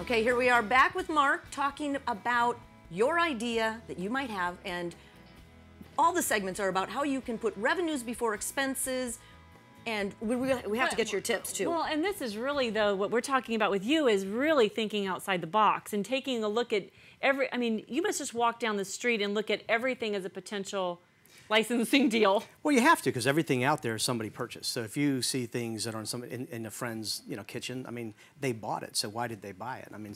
Okay, here we are back with Mark talking about your idea that you might have, and all the segments are about how you can put revenues before expenses, and we have to get your tips too. Well, and this is really, though, what we're talking about with you is really thinking outside the box and taking a look at I mean, you must just walk down the street and look at everything as a potential licensing deal. Well, you have to, because everything out there is somebody purchased. So if you see things that are in a friend's kitchen, I mean, they bought it. So why did they buy it? I mean,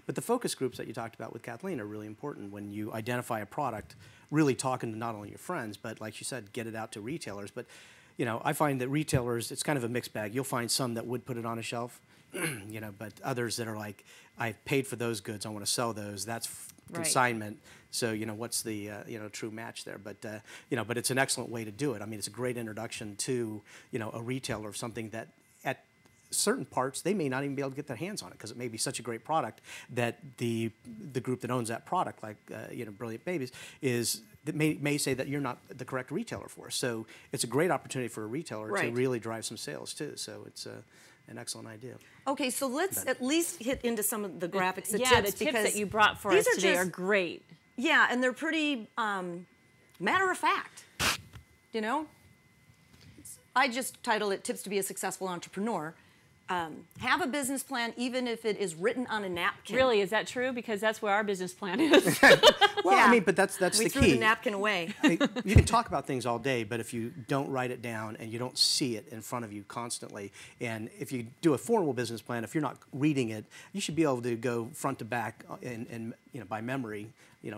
but the focus groups that you talked about with Kathleen are really important when you identify a product. Really talking to not only your friends, but like you said, get it out to retailers. But I find that retailers, it's kind of a mixed bag. You'll find some that would put it on a shelf, but others that are like, I've paid for those goods, I want to sell those. That's consignment. So what's the true match there? But but it's an excellent way to do it. I mean, it's a great introduction to a retailer of something that at certain parts they may not even be able to get their hands on it because it may be such a great product that the group that owns that product, like Brilliant Babies, that may say that you're not the correct retailer for us. So it's a great opportunity for a retailer to really drive some sales too. So it's an excellent idea. Okay, so let's at least hit into some of the graphics, the tips that you brought for us today are great. Yeah, and they're pretty matter of fact. I just titled it "Tips to be a Successful Entrepreneur." Have a business plan, even if it is written on a napkin. Really, is that true? Because that's where our business plan is. Well, I mean, but that's the key. We threw the napkin away. I mean, you can talk about things all day, but if you don't write it down and you don't see it in front of you constantly, and if you do a formal business plan, if you're not reading it, you should be able to go front to back and by memory,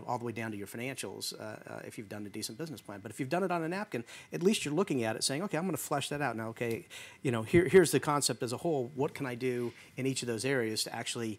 all the way down to your financials if you've done a decent business plan. But if you've done it on a napkin, at least you're looking at it saying, okay, I'm going to flesh that out. Now, okay, here's the concept as a whole. What can I do in each of those areas to actually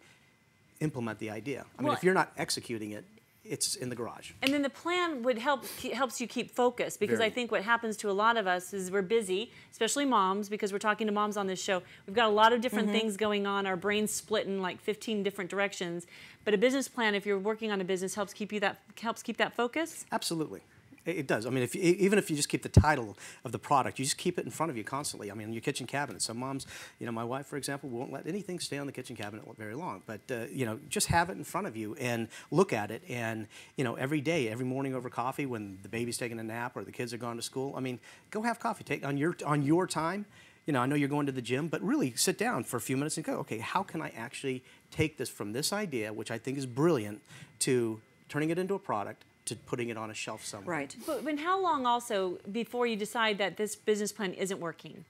implement the idea? I mean, if you're not executing it, it's in the garage. And then the plan helps you keep focus, because I think what happens to a lot of us is we're busy, especially moms, because we're talking to moms on this show. We've got a lot of different things going on. Our brains split in like 15 different directions. But a business plan, if you're working on a business, helps keep that focus? Absolutely. It does. I mean, even if you just keep the title of the product, you just keep it in front of you constantly. I mean, your kitchen cabinet. Some moms, my wife, for example, won't let anything stay on the kitchen cabinet very long. But just have it in front of you and look at it. And every day, every morning over coffee, when the baby's taking a nap or the kids are gone to school, I mean, go have coffee. Take on your time. I know you're going to the gym, but really sit down for a few minutes and go, okay, how can I actually take this from this idea, which I think is brilliant, to turning it into a product, to putting it on a shelf somewhere. Right. But how long also before you decide that this business plan isn't working?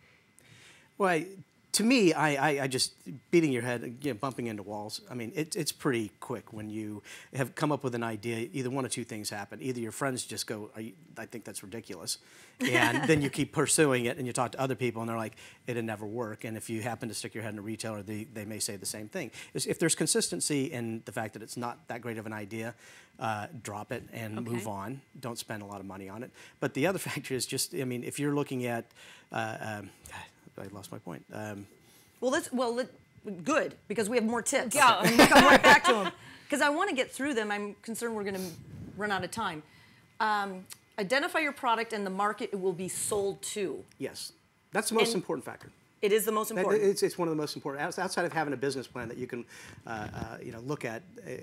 Well, to me, I just beating your head, bumping into walls. I mean, it's pretty quick when you have come up with an idea. Either one of two things happen. Either your friends just go, I think that's ridiculous. And then you keep pursuing it and you talk to other people and they're like, it'll never work. And if you happen to stick your head in a retailer, they may say the same thing. If there's consistency in the fact that it's not that great of an idea, drop it and move on. Don't spend a lot of money on it. But the other factor is just, I mean, if you're looking at, I lost my point. Good, because we have more tips. Yeah. I'm going to come right back to them. Because I want to get through them. I'm concerned we're going to run out of time. Identify your product and the market it will be sold to. Yes. That's the most important factor. It is the most important. It's one of the most important. Outside of having a business plan that you can look at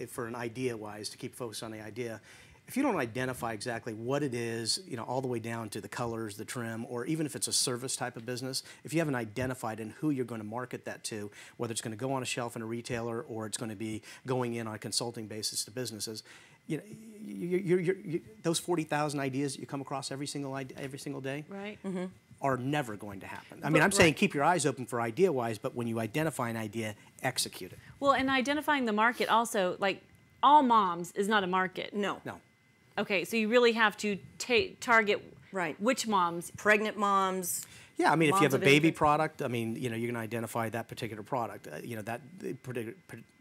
for an idea-wise to keep focused on the idea, if you don't identify exactly what it is, all the way down to the colors, the trim, or even if it's a service type of business, if you haven't identified in who you're going to market that to, whether it's going to go on a shelf in a retailer or it's going to be going in on a consulting basis to businesses, those 40,000 ideas that you come across every single day, right? are never going to happen. I mean, I'm saying keep your eyes open for idea-wise, but when you identify an idea, execute it. Well, and identifying the market also, like all moms is not a market. No. Okay, so you really have to target which moms? Pregnant moms. Yeah, I mean, if you have a baby product, I mean, you're going to identify that particular product, that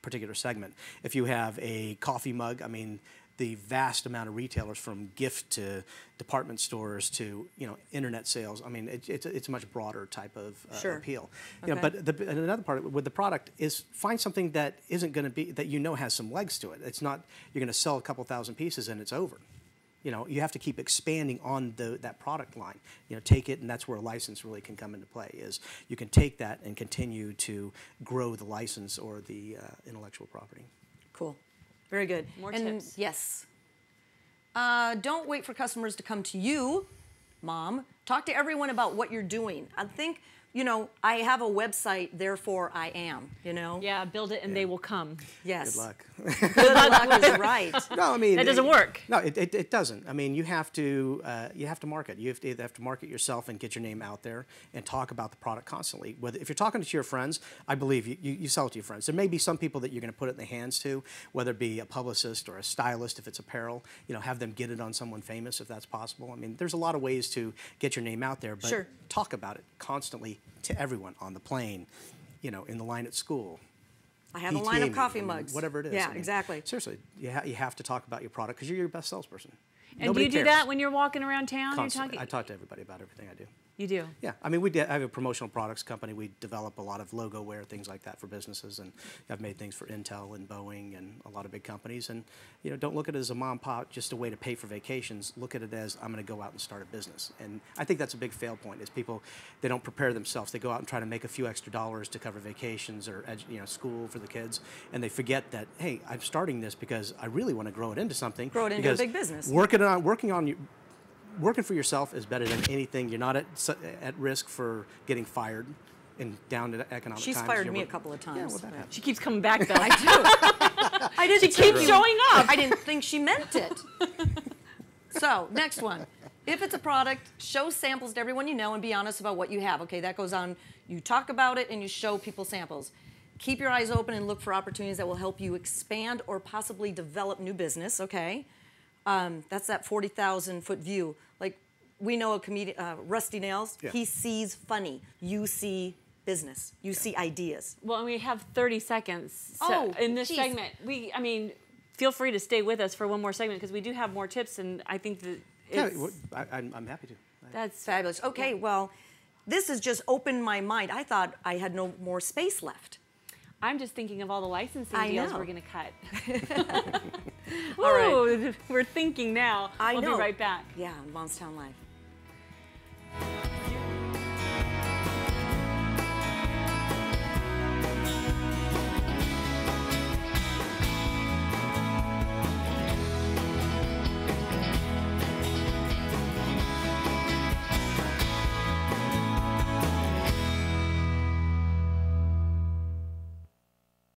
particular segment. If you have a coffee mug, I mean, the vast amount of retailers from gift to department stores to internet sales. I mean, it's a much broader type of appeal. But another part with the product is find something that isn't going to be that has some legs to it. It's not you're going to sell a couple thousand pieces and it's over. You know, you have to keep expanding on that product line. You know, take it, and that's where a license really can come into play, is you can take that and continue to grow the license or the intellectual property. Cool. Very good. More and tips. Yes. Don't wait for customers to come to you, Mom. Talk to everyone about what you're doing. I think, you know, I have a website, therefore I am, you know? Yeah, build it and they will come. Yes. Good luck. Good luck is right. No, I mean That doesn't work. No, it doesn't. I mean, you have to market. You have to market yourself and get your name out there and talk about the product constantly. Whether if you're talking to your friends, I believe you sell it to your friends. There may be some people that you're going to put it in the hands to, whether it be a publicist or a stylist if it's apparel. You know, have them get it on someone famous if that's possible. I mean, there's a lot of ways to get your name out there, but Sure. talk about it constantly to everyone on the plane, you know, in the line at school. I have a line PTA of coffee meeting, mugs. whatever it is. Yeah, I mean, exactly. Seriously, you have to talk about your product because you're your best salesperson. And Nobody do you do cares. that when you're walking around town? Constantly. You're I talking. talk to everybody about everything I do. You do. Yeah, I mean, I have a promotional products company. We develop a lot of logo wear, things like that for businesses, and I've made things for Intel and Boeing and a lot of big companies. And you know, don't look at it as a mom pop, just a way to pay for vacations. Look at it as I'm going to go out and start a business. And I think that's a big fail point. Is people they don't prepare themselves. They go out and try to make a few extra dollars to cover vacations or school for the kids, and they forget that hey, I'm starting this because I really want to grow it into something. Grow it into a big business. Working for yourself is better than anything. You're not at risk for getting fired in down to economic She's times. fired me a couple of times. Yeah, well, that happens. She keeps coming back though. I do. I didn't She keeps think showing up. I didn't think she meant it. So, next one. If it's a product, show samples to everyone you know and be honest about what you have. Okay, that goes on. You talk about it and you show people samples. Keep your eyes open and look for opportunities that will help you expand or possibly develop new business, okay? That's that 40,000-foot view. Like, we know a comedian, Rusty Nails, Yeah. he sees funny. You see business. You see ideas. Well, and we have 30 seconds Oh, in this geez. segment. I mean, feel free to stay with us for one more segment because we do have more tips, and I think that Yeah, it's, I'm happy to. that's Fabulous. Okay, well, this has just opened my mind. I thought I had no more space left. I'm just thinking of all the licensing I deals know. we're going to cut. All right. Ooh, we're thinking now. I We'll know. be right back. Yeah, Momstown Live.